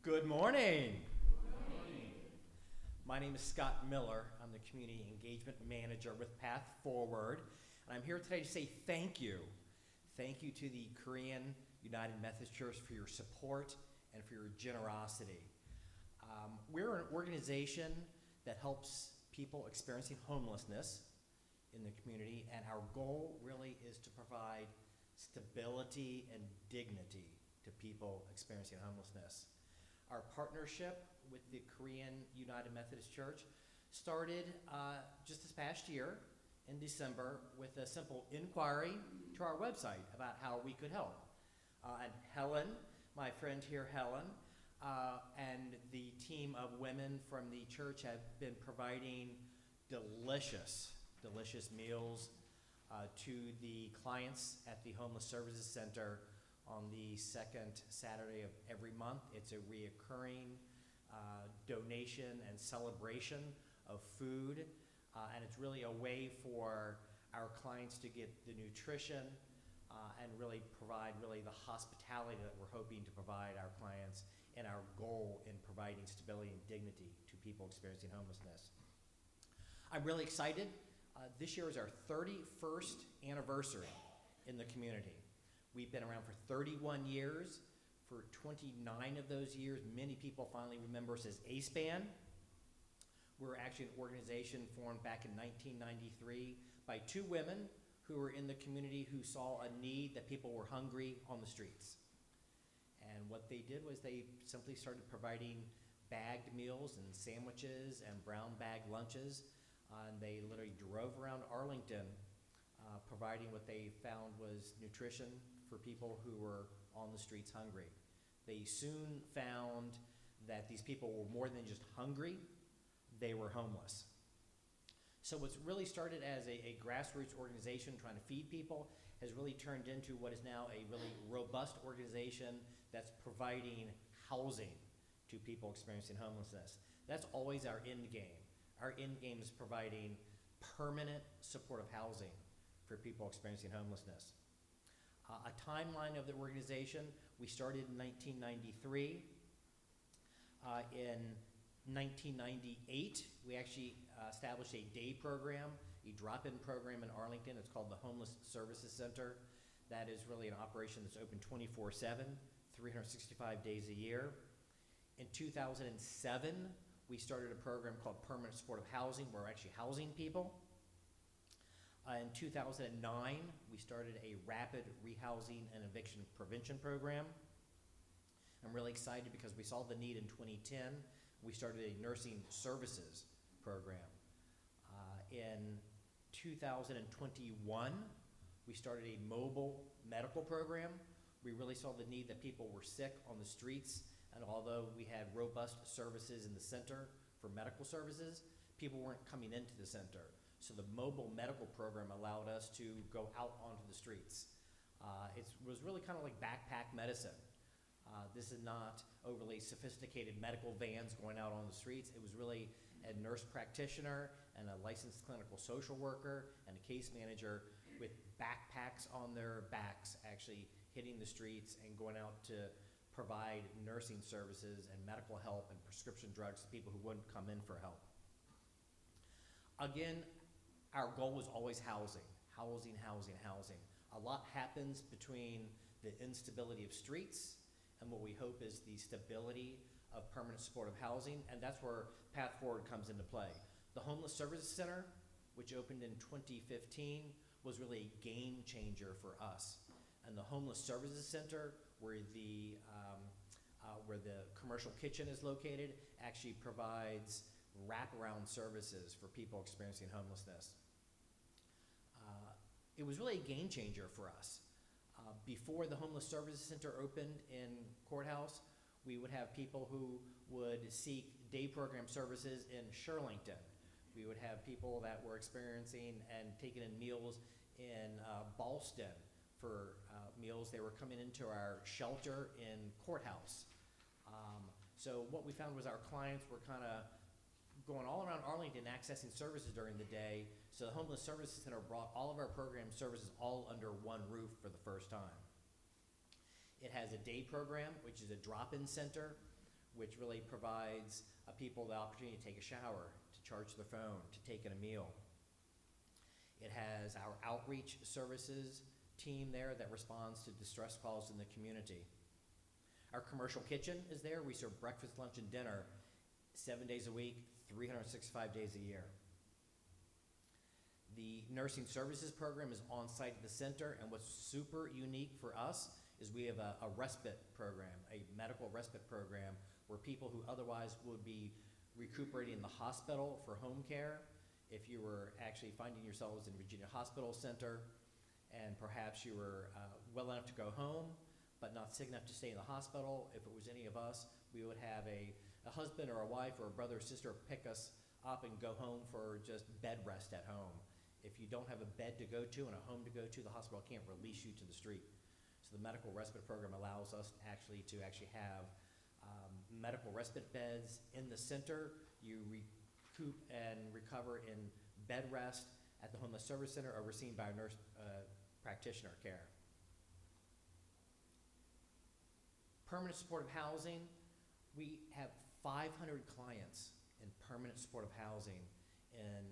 Good morning. My name is Scott Miller. I'm the Community Engagement Manager with PathForward, and I'm here today to say thank you. Thank you to the Korean United Methodist Church for your support and for your generosity. We're an organization that helps people experiencing homelessness in the community, and our goal really is to provide stability and dignity to people experiencing homelessness. Our partnership with the Korean United Methodist Church started just this past year in December with a simple inquiry to our website about how we could help. And Helen, my friend here, Helen, and the team of women from the church have been providing delicious meals to the clients at the Homeless Services Center on the second Saturday of every month. It's a reoccurring donation and celebration of food, and it's really a way for our clients to get the nutrition and really provide the hospitality that we're hoping to provide our clients and our goal in providing stability and dignity to people experiencing homelessness. I'm really excited. This year is our 31st anniversary in the community. We've been around for 31 years. For 29 of those years, many people finally remember us as A-SPAN. We're actually an organization formed back in 1993 by two women who were in the community who saw a need that people were hungry on the streets. And what they did was they simply started providing bagged meals and sandwiches and brown bag lunches. And they literally drove around Arlington providing what they found was nutrition for people who were on the streets hungry. They soon found that these people were more than just hungry, they were homeless. So what's really started as a grassroots organization trying to feed people has really turned into what is now a really robust organization that's providing housing to people experiencing homelessness. That's always our end game. Our end game is providing permanent supportive housing for people experiencing homelessness. A timeline of the organization, we started in 1993. In 1998, we actually established a day program, a drop-in program in Arlington. It's called the Homeless Services Center. That is really an operation that's open 24/7, 365 days a year. In 2007, we started a program called Permanent Supportive Housing, where we're actually housing people. In 2009, we started a rapid rehousing and eviction prevention program. I'm really excited because we saw the need in 2010. We started a nursing services program. In 2021, we started a mobile medical program. We really saw the need that people were sick on the streets, and although we had robust services in the center for medical services, people weren't coming into the center. So the mobile medical program allowed us to go out onto the streets. It was really kind of like backpack medicine. This is not overly sophisticated medical vans going out on the streets. It was really a nurse practitioner and a licensed clinical social worker and a case manager with backpacks on their backs actually hitting the streets and going out to provide nursing services and medical help and prescription drugs to people who wouldn't come in for help. Again, our goal was always housing. A lot happens between the instability of streets and what we hope is the stability of permanent supportive housing, and that's where PathForward comes into play. The Homeless Services Center, which opened in 2015, was really a game changer for us. And the Homeless Services Center, where the commercial kitchen is located, actually provides wraparound services for people experiencing homelessness. It was really a game changer for us. Before the Homeless Services Center opened in Courthouse, we would have people who would seek day program services in Shirlington. We would have people that were experiencing and taking in meals in Ballston for meals. They were coming into our shelter in Courthouse. So what we found was our clients were kind of going all around Arlington accessing services during the day. So the Homeless Services Center brought all of our program services all under one roof for the first time. It has a day program, which is a drop-in center which really provides people the opportunity to take a shower, to charge their phone, to take in a meal. It has our outreach services team there that responds to distress calls in the community. Our commercial kitchen is there. We serve breakfast, lunch, and dinner 7 days a week, 365 days a year. The nursing services program is on site at the center, and what's super unique for us is we have a respite program, a medical respite program, where people who otherwise would be recuperating in the hospital for home care, if you were actually finding yourselves in Virginia Hospital Center, and perhaps you were well enough to go home, but not sick enough to stay in the hospital, if it was any of us, we would have a husband or a wife or a brother or sister pick us up and go home for just bed rest at home. If you don't have a bed to go to and a home to go to, the hospital can't release you to the street. So the medical respite program allows us to actually have medical respite beds in the center. You recoup and recover in bed rest at the Homeless Service Center, overseen by a nurse practitioner care. Permanent supportive housing, we have 500 clients in permanent supportive housing in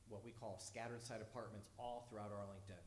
what we call scattered site apartments all throughout Arlington.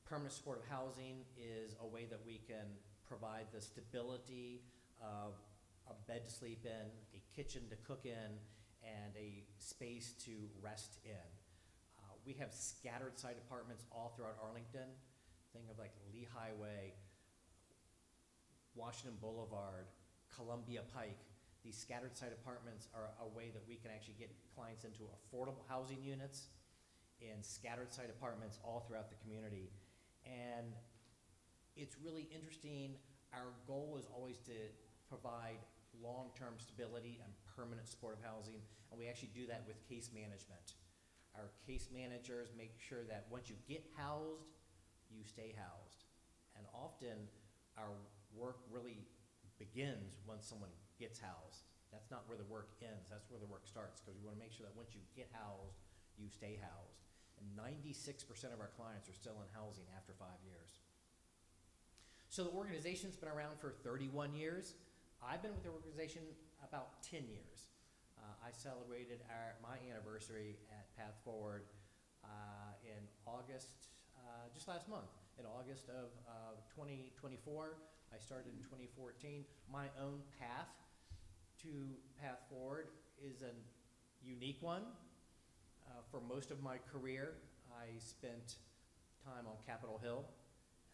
Permanent supportive housing is a way that we can provide the stability of a bed to sleep in, a kitchen to cook in, and a space to rest in. We have scattered site apartments all throughout Arlington. Think of like Lee Highway, Washington Boulevard, Columbia Pike. These scattered site apartments are a way that we can actually get clients into affordable housing units in scattered site apartments all throughout the community. And it's really interesting. Our goal is always to provide long-term stability and permanent supportive housing, and we actually do that with case management. Our case managers make sure that once you get housed, you stay housed. And often our work really begins once someone gets housed. That's not where the work ends, that's where the work starts, because we want to make sure that once you get housed, you stay housed. And 96% of our clients are still in housing after 5 years. So the organization's been around for 31 years. I've been with the organization about 10 years. I celebrated my anniversary at PathForward in August, just last month, in August of 2024. I started in 2014. My own path to PathForward is a unique one. For most of my career, I spent time on Capitol Hill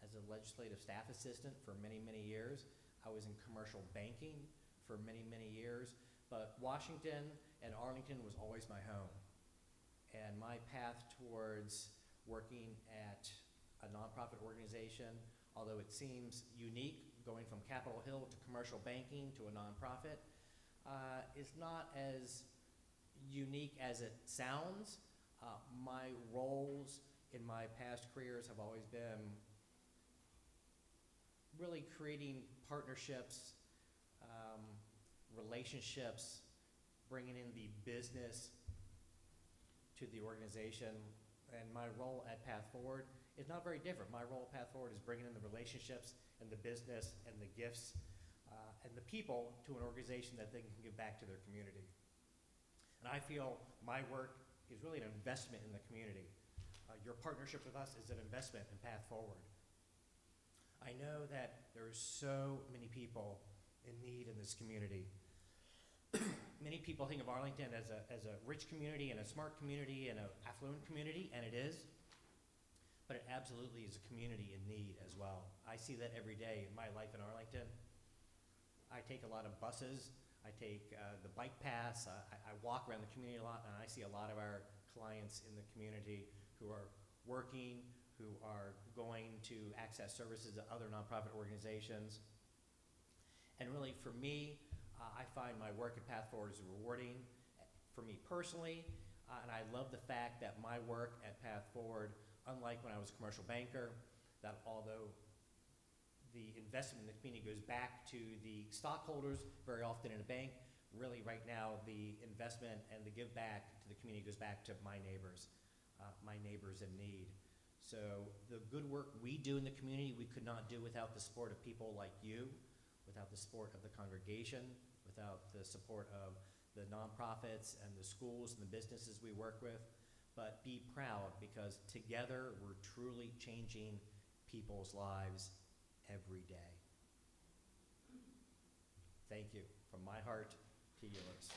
as a legislative staff assistant for many, many years. I was in commercial banking for many, many years, but Washington and Arlington was always my home. And my path towards working at a nonprofit organization, although it seems unique, going from Capitol Hill to commercial banking to a nonprofit, is not as unique as it sounds. My roles in my past careers have always been really creating partnerships, relationships, bringing in the business to the organization. And my role at PathForward is not very different. My role at PathForward is bringing in the relationships and the business and the gifts and the people to an organization that they can give back to their community. And I feel my work is really an investment in the community. Your partnership with us is an investment in PathForward. I know that there are so many people in need in this community. Many people think of Arlington as a rich community and a smart community and an affluent community, and it is. But it absolutely is a community in need as well. I see that every day in my life in Arlington. I take a lot of buses. I take the bike paths. I walk around the community a lot, and I see a lot of our clients in the community who are working, who are going to access services at other nonprofit organizations. And really, for me, I find my work at PathForward is rewarding for me personally, and I love the fact that my work at PathForward, unlike when I was a commercial banker, that although the investment in the community goes back to the stockholders very often in a bank, really right now the investment and the give back to the community goes back to my neighbors in need. So the good work we do in the community, we could not do without the support of people like you, without the support of the congregation, without the support of the nonprofits and the schools and the businesses we work with. But be proud, because together we're truly changing people's lives every day. Thank you from my heart to yours.